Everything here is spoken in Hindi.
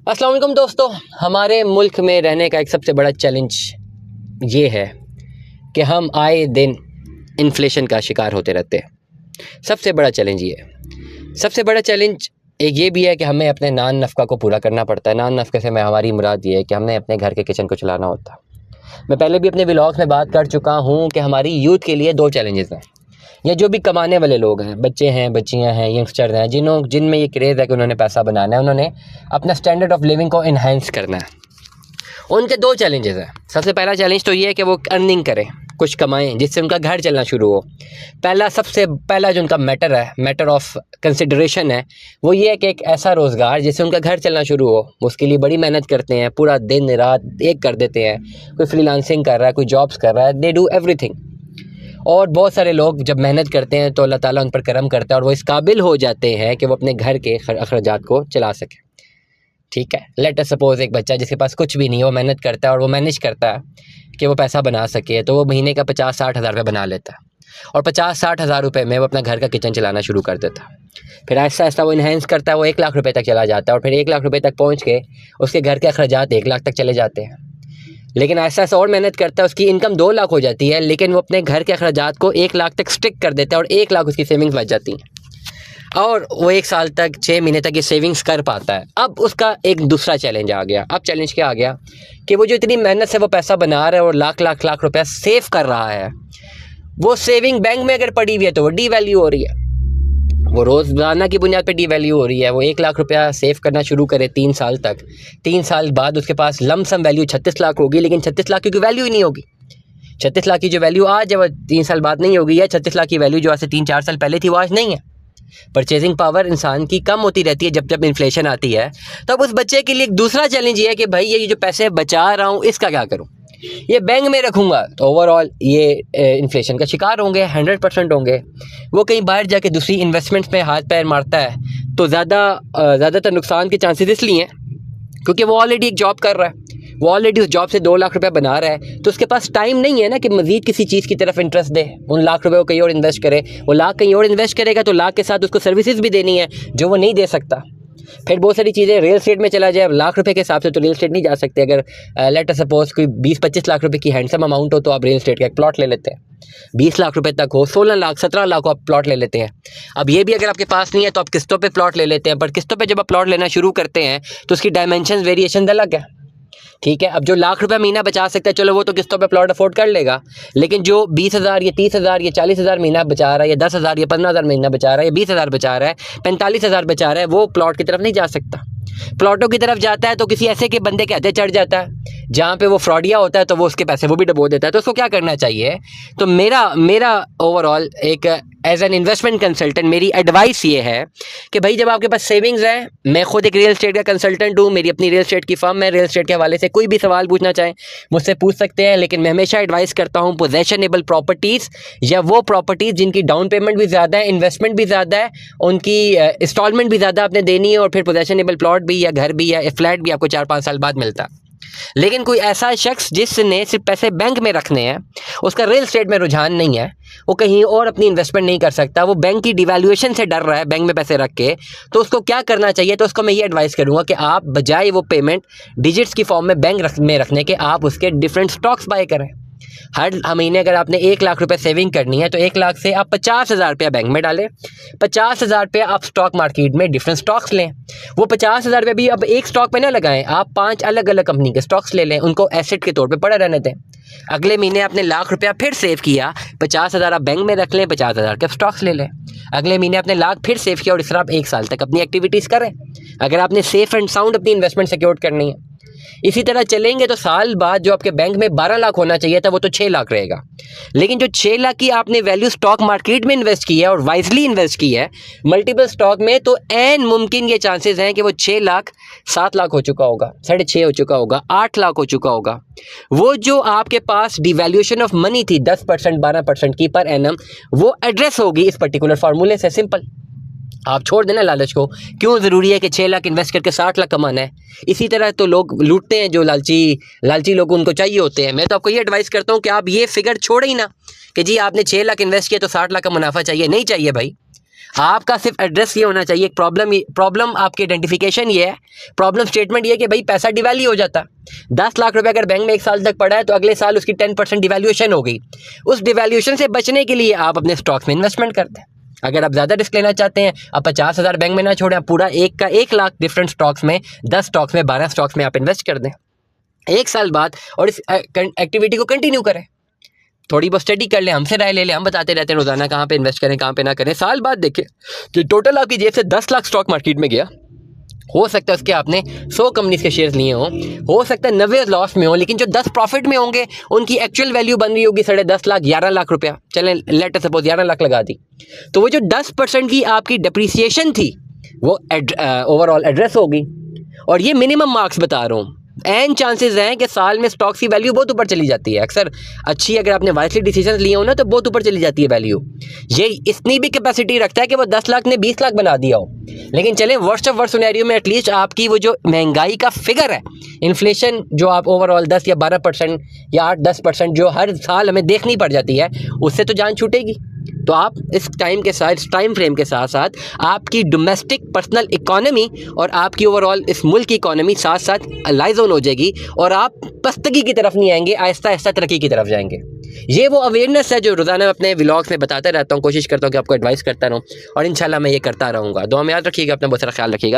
अस्सलाम वालेकुम दोस्तों, हमारे मुल्क में रहने का एक सबसे बड़ा चैलेंज ये है कि हम आए दिन इन्फ्लेशन का शिकार होते रहते हैं। सबसे बड़ा चैलेंज ये है। सबसे बड़ा चैलेंज एक ये भी है कि हमें अपने नान नफ़्का को पूरा करना पड़ता है। नान नफ़्के से मैं हमारी मुराद ये है कि हमें अपने घर के किचन को चलाना होता है। मैं पहले भी अपने व्लॉग्स में बात कर चुका हूँ कि हमारी यूथ के लिए दो चैलेंजेस हैं, या जो भी कमाने वाले लोग हैं, बच्चे हैं, बच्चियां हैं, यंगस्टर हैं, जिनमें ये क्रेज़ है कि उन्होंने पैसा बनाना है, उन्होंने अपना स्टैंडर्ड ऑफ लिविंग को इन्हेंस करना है। उनके दो चैलेंजेस हैं। सबसे पहला चैलेंज तो ये है कि वो अर्निंग करें, कुछ कमाएं जिससे उनका घर चलना शुरू हो। सबसे पहला जो उनका मैटर ऑफ कंसिडरेशन है वो ये है कि एक ऐसा रोज़गार जिससे उनका घर चलना शुरू हो। उसके लिए बड़ी मेहनत करते हैं, पूरा दिन रात एक कर देते हैं। कोई फ्रीलांसिंग कर रहा है, कोई जॉब्स कर रहा है, दे डू एवरीथिंग। और बहुत सारे लोग जब मेहनत करते हैं तो अल्लाह ताला उन पर करम करता है और वो इस काबिल हो जाते हैं कि वो अपने घर के अखराजात को चला सकें। ठीक है, लेट अस सपोज़ एक बच्चा जिसके पास कुछ भी नहीं है, वो मेहनत करता है और वो मैनेज करता है कि वो पैसा बना सके, तो वो महीने का 50-60 हज़ार रुपये बना लेता है और 50-60 हज़ार रुपये में वो अपना घर का किचन चलाना शुरू कर देता है। फिर आहिस्ता आहिस्ता वो इन्हेंस करता है, वो 1 लाख रुपये तक चला जाता है और फिर 1 लाख रुपये तक पहुँच के उसके घर के अखराजात 1 लाख तक चले जाते हैं। लेकिन ऐसा और मेहनत करता है, उसकी इनकम 2 लाख हो जाती है, लेकिन वो अपने घर के अखराजात को 1 लाख तक स्टिक कर देता है और 1 लाख उसकी सेविंग्स बच जाती हैं और वो 1 साल तक 6 महीने तक ये सेविंग्स कर पाता है। अब उसका एक दूसरा चैलेंज आ गया। अब चैलेंज क्या आ गया कि वो जो इतनी मेहनत से वो पैसा बना रहा है और लाख रुपया सेव कर रहा है, वो सेविंग बैंक में अगर पड़ी हुई है तो वो डी वैल्यू हो रही है, वो रोज़ाना की बुनियाद पे डी वैल्यू हो रही है। वो 1 लाख रुपया सेव करना शुरू करे 3 साल तक, 3 साल बाद उसके पास लमसम वैल्यू 36 लाख होगी, लेकिन 36 लाख की कोई वैल्यू ही नहीं होगी। 36 लाख की जो वैल्यू आज है वो 3 साल बाद नहीं होगी, या 36 लाख की वैल्यू जो आज से 3-4 साल पहले थी वो आज नहीं है। परचेजिंग पावर इंसान की कम होती रहती है जब इन्फ्लेशन आती है। तो अब उस बच्चे के लिए एक दूसरा चैलेंज ये है कि भाई ये जो पैसे बचा रहा हूँ इसका क्या करूँ। ये बैंक में रखूँगा तो ओवरऑल ये इन्फ्लेशन का शिकार होंगे, 100% होंगे। वो कहीं बाहर जाके दूसरी इन्वेस्टमेंट्स में हाथ पैर मारता है तो ज़्यादातर नुकसान के चांसेस इसलिए हैं क्योंकि वो ऑलरेडी एक जॉब कर रहा है, वो ऑलरेडी उस जॉब से 2 लाख रुपया बना रहा है, तो उसके पास टाइम नहीं है ना कि मज़ीद किसी चीज़ की तरफ इंटरेस्ट दे, उन लाख रुपये को कहीं और इन्वेस्ट करे। वो लाख कहीं और इन्वेस्ट करेगा तो लाख के साथ उसको सर्विसेज भी देनी है जो वो नहीं दे सकता। फिर बहुत सारी चीज़ें, रियल एस्टेट में चला जाए, लाख रुपए के हिसाब से तो रियल एस्टेट नहीं जा सकते। अगर लेट अस सपोज कोई 20-25 लाख रुपए की हैंडसम अमाउंट हो तो आप रियल एस्टेट का एक प्लॉट ले लेते हैं। 20 लाख रुपए तक हो, 16 लाख 17 लाख को आप प्लॉट ले लेते हैं। अब ये भी अगर आपके पास नहीं है तो आप किस्तों पे प्लॉट ले लेते हैं, पर किस्तों पे जब आप प्लॉट लेना शुरू करते हैं तो उसकी डायमेंशन वेरिएशन अलग है। ठीक है, अब जो लाख रुपया महीना बचा सकता है चलो वो तो किस्तों पे प्लॉट अफोर्ड कर लेगा, लेकिन जो 20,000 या 30,000 या 40,000 महीना बचा रहा है, या 10,000 या 15,000 महीना बचा रहा है, या 20,000 बचा रहा है, 45,000 बचा रहा है, वो प्लॉट की तरफ नहीं जा सकता। प्लॉटों की तरफ जाता है तो किसी ऐसे के बंदे के हाथे चढ़ जाता है जहाँ पे वो फ्रॉडिया होता है, तो वो उसके पैसे वो भी डुबो देता है। तो उसको क्या करना चाहिए? तो मेरा ओवरऑल एक एज एन इन्वेस्टमेंट कंसल्टेंट मेरी एडवाइस ये है कि भाई जब आपके पास सेविंग्स है, मैं खुद एक रियल एस्टेट का कंसल्टेंट हूँ, मेरी अपनी रियल एस्टेट की फर्म है, रियल एस्टेट के हवाले से कोई भी सवाल पूछना चाहें मुझसे पूछ सकते हैं। लेकिन मैं हमेशा एडवाइस करता हूँ पोजेशनेबल प्रॉपर्टीज़, या वो प्रॉपर्टीज़ जिनकी डाउन पेमेंट भी ज़्यादा है, इन्वेस्टमेंट भी ज़्यादा है, उनकी इंस्टॉलमेंट भी ज़्यादा आपने देनी है, और फिर पोजेशनेबल प्लॉट भी या घर भी या फ्लैट भी आपको 4-5 साल बाद मिलता है। लेकिन कोई ऐसा शख्स जिसने सिर्फ पैसे बैंक में रखने हैं, उसका रियल एस्टेट में रुझान नहीं है, वो कहीं और अपनी इन्वेस्टमेंट नहीं कर सकता, वो बैंक की डिवैल्यूएशन से डर रहा है बैंक में पैसे रख के, तो उसको क्या करना चाहिए? तो उसको मैं ये एडवाइस करूंगा कि आप बजाय वो पेमेंट डिजिट्स की फॉर्म में बैंक में रखने के, आप उसके डिफरेंट स्टॉक्स बाय करें। हर महीने अगर आपने 1 लाख रुपए सेविंग करनी है तो 1 लाख से आप 50,000 रुपया बैंक में डालें, 50,000 रुपया आप स्टॉक मार्केट में डिफरेंट स्टॉक्स लें। वो 50,000 रुपये भी अब एक स्टॉक पे ना लगाएं, आप 5 अलग अलग कंपनी के स्टॉक्स ले लें, उनको एसेट के तौर पे पड़े रहने दें। अगले महीने आपने लाख रुपया फिर सेव किया, 50,000 आप बैंक में रख लें, 50,000 के स्टॉक्स ले लें। अगले महीने आपने लाख फिर सेव किया और इस तरह आप 1 साल तक अपनी एक्टिविटीज़ करें, अगर आपने सेफ एंड साउंड अपनी इन्वेस्टमेंट सिक्योर करनी है। इसी तरह चलेंगे तो साल बाद जो आपके बैंक में 12 लाख होना चाहिए था वो तो 6 लाख रहेगा। लेकिन जो 6 लाख की आपने वैल्यू स्टॉक मार्केट में इन्वेस्ट की है और वाइजली इन्वेस्ट की है मल्टीपल स्टॉक में, तो एन मुमकिन ये चांसेस हैं कि वो 6 लाख 7 लाख हो चुका होगा, 6.5 हो चुका होगा, 8 लाख हो चुका होगा। वो जो आपके पास डिवैल्यूएशन ऑफ मनी थी 10% 12% की पर एनम, वो एड्रेस होगी इस पर्टिकुलर फार्मूले से। सिंपल, आप छोड़ देना लालच को। क्यों ज़रूरी है कि 6 लाख इन्वेस्ट करके 60 लाख कमाना है? इसी तरह तो लोग लूटते हैं, जो लालची लोग उनको चाहिए होते हैं। मैं तो आपको ये एडवाइस करता हूँ कि आप ये फिगर छोड़े ही ना कि जी आपने 6 लाख इन्वेस्ट किया तो 60 लाख का मुनाफा चाहिए। नहीं चाहिए भाई, आपका सिर्फ एड्रेस ये होना चाहिए, प्रॉब्लम आपकी आइडेंटिफिकेशन ये है, प्रॉब्लम स्टेटमेंट ये है कि भाई पैसा डिवैल्यू हो जाता। 10 लाख रुपए अगर बैंक में 1 साल तक पड़ा है तो अगले साल उसकी 10% डिवैल्यूएशन हो गई। उस डिवैल्यूएशन से बचने के लिए आप अपने स्टॉक्स में इन्वेस्टमेंट करते हैं। अगर आप ज़्यादा रिस्क लेना चाहते हैं, आप 50,000 बैंक में ना छोड़ें, पूरा 1 लाख डिफरेंट स्टॉक्स में, 10 स्टॉक्स में, 12 स्टॉक्स में आप इन्वेस्ट कर दें 1 साल बाद, और इस एक्टिविटी को कंटिन्यू करें। थोड़ी बहुत स्टडी कर लें, हमसे राय ले लें, हम बताते रहते हैं रोजाना कहाँ पे इन्वेस्ट करें, कहाँ पे ना करें। साल बाद देखें कि टोटल आपकी जेब से 10 लाख स्टॉक मार्केट में गया। हो सकता है उसके आपने 100 कंपनीज के शेयर्स लिए हों, हो सकता है 90 लॉस में हो, लेकिन जो 10 प्रॉफिट में होंगे उनकी एक्चुअल वैल्यू बन रही होगी 10.5 लाख, 11 लाख रुपया, चलें लेट सपोज 11 लाख लगा दी, तो वो जो 10% की आपकी डिप्रिसिएशन थी वो ओवरऑल एड्रेस होगी। और ये मिनिमम मार्क्स बता रहा हूँ, एन चांसेस हैं कि साल में स्टॉक्स की वैल्यू बहुत ऊपर चली जाती है। अक्सर अच्छी अगर आपने वाइजली डिसीजन लिए हो ना तो बहुत ऊपर चली जाती है वैल्यू। ये इतनी भी कैपेसिटी रखता है कि वो 10 लाख ने 20 लाख बना दिया हो। लेकिन चलें वर्स्ट ऑफ वर्स्ट सिनेरियो में एटलीस्ट आपकी वो जो महंगाई का फिगर है, इन्फ्लेशन जो आप ओवरऑल 10 या 12% या 8-10% जो हर साल हमें देखनी पड़ जाती है, उससे तो जान छूटेगी। तो आप इस टाइम के साथ, इस टाइम फ्रेम के साथ साथ आपकी डोमेस्टिक पर्सनल इकोनॉमी और आपकी ओवरऑल इस मुल्क की इकोनॉमी साथ साथ अलाइज ऑन हो जाएगी और आप पस्तगी की तरफ नहीं आएंगे, आहिस्ता आहिस्ता तरक्की की तरफ जाएंगे। ये वो अवेयरनेस है जो रोज़ाना अपने व्लॉग्स में बताता रहता हूँ, कोशिश करता हूँ कि आपको एडवाइस करता रहूँ, और इंशाल्लाह मैं ये करता रहूँगा। दुआ में याद रखिएगा, अपना बहुत सारा ख्याल रखिएगा।